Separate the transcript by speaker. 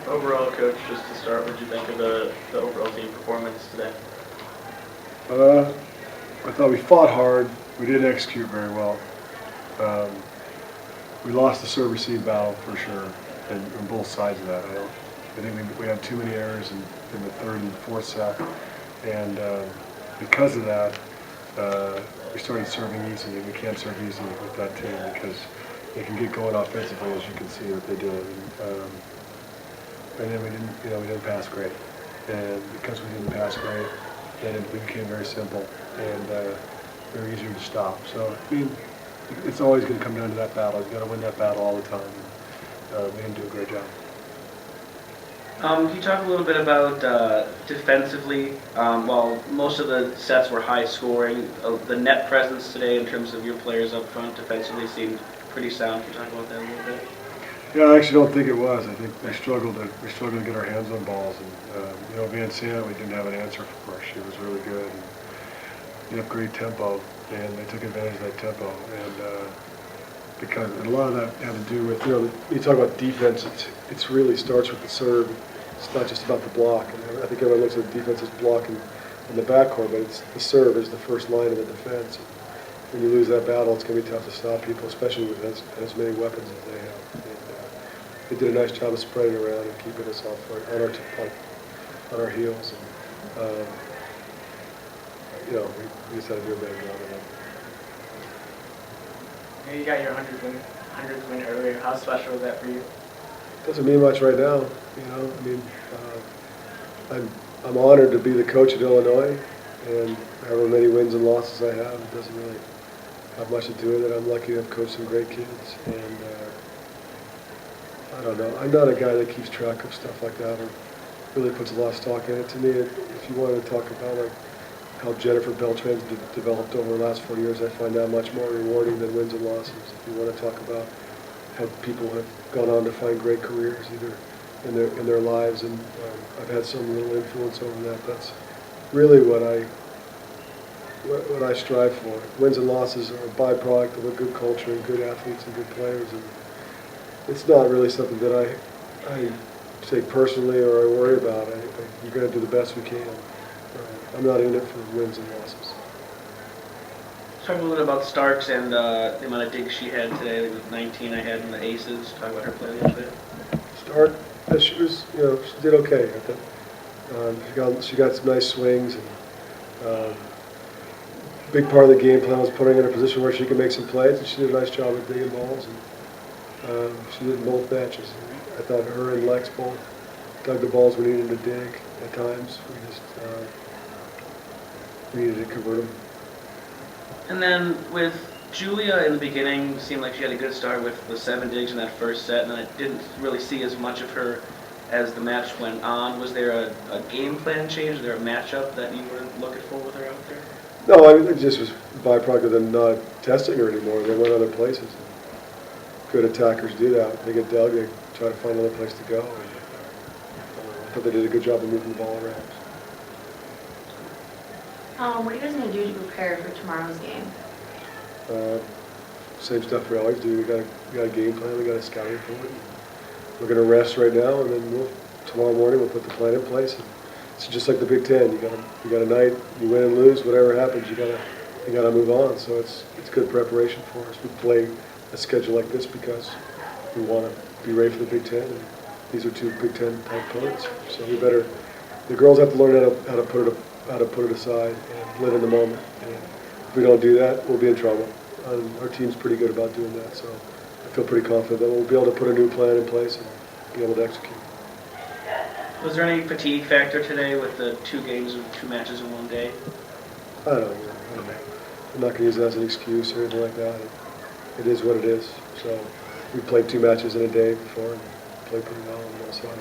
Speaker 1: Overall, Coach, just to start, what did you think of the overall team performance today?
Speaker 2: I thought we fought hard. We didn't execute very well. We lost the serve-receive battle for sure, and on both sides of that. I think we had too many errors in the third and fourth set, and because of that, we started serving easy, and we can't serve easy with that team because they can get going offensively, as you can see what they do. And then we didn't pass great, and because we didn't pass great, then it became very simple and very easier to stop. So I mean, it's always going to come down to that battle. You've got to win that battle all the time. We didn't do a great job.
Speaker 1: Can you talk a little bit about defensively? While most of the sets were high scoring, the net presence today in terms of your players up front defensively seemed pretty sound. Can you talk about that a little bit?
Speaker 2: Yeah, I actually don't think it was. I think we struggled to get our hands on balls, and Van Sant, we didn't have an answer for her. She was really good. And they have great tempo, and they took advantage of that tempo. And because a lot of that had to do with you talk about defense, it really starts with the serve. It's not just about the block. And I think everyone looks at the defense as blocking in the backcourt, but the serve is the first line of the defense. When you lose that battle, it's going to be tough to stop people, especially with as many weapons as they have. They did a nice job of spreading around and keeping us on our heels. And, we just had to do a better job of that.
Speaker 3: You got your 100th win earlier. How special was that for you?
Speaker 2: Doesn't mean much right now. I'm honored to be the coach at Illinois, and however many wins and losses I have, it doesn't really have much to do with it. I'm lucky to have coached some great kids, and I don't know. I'm not a guy that keeps track of stuff like that or really puts a lot of stock in it. To me, if you wanted to talk about how Jennifer Beltran's developed over the last 4 years, I find that much more rewarding than wins and losses. If you want to talk about how people have gone on to find great careers, either in their lives, and I've had some little influence over that. That's really what I strive for. Wins and losses are a byproduct of a good culture and good athletes and good players, and it's not really something that I take personally or I worry about. We're going to do the best we can. I'm not in it for wins and losses.
Speaker 1: Talk a little bit about Starks and the amount of digs she had today. It was 19 I had in the aces. Talk about her play a little bit.
Speaker 2: Stark, she did okay. I think she got some nice swings, and big part of the game plan was putting her in a position where she could make some plays, and she did a nice job of digging balls. And she did in both matches. I thought her and Lex both dug the balls we needed to dig at times. We needed to convert them.
Speaker 1: And then with Julia in the beginning, seemed like she had a good start with the 7 digs in that first set, and then I didn't really see as much of her as the match went on. Was there a game plan change? Was there a matchup that you were looking for with her out there?
Speaker 2: No, it just was a byproduct of them not testing her anymore. They went other places. Good attackers do that. They get dug, they try to find another place to go. And, I thought they did a good job of moving the ball around.
Speaker 4: What are you guys going to do to prepare for tomorrow's game?
Speaker 2: Same stuff we always do. We got a game plan. We got a scouting report. We're going to rest right now, and then tomorrow morning we'll put the plan in place. And it's just like the Big Ten. You got a night. You win and lose. Whatever happens, you got to move on. So it's good preparation for us. We play a schedule like this because we want to be ready for the Big Ten. And these are 2 Big Ten type opponents. So the girls have to learn how to put it aside and live in the moment. And if we don't do that, we'll be in trouble. Our team's pretty good about doing that, so I feel pretty confident that we'll be able to put a new plan in place and be able to execute.
Speaker 1: Was there any fatigue factor today with the 2 matches in one day?
Speaker 2: I don't know. I'm not going to use that as an excuse or anything like that. It is what it is. So we played 2 matches in a day before and played pretty well on the other side.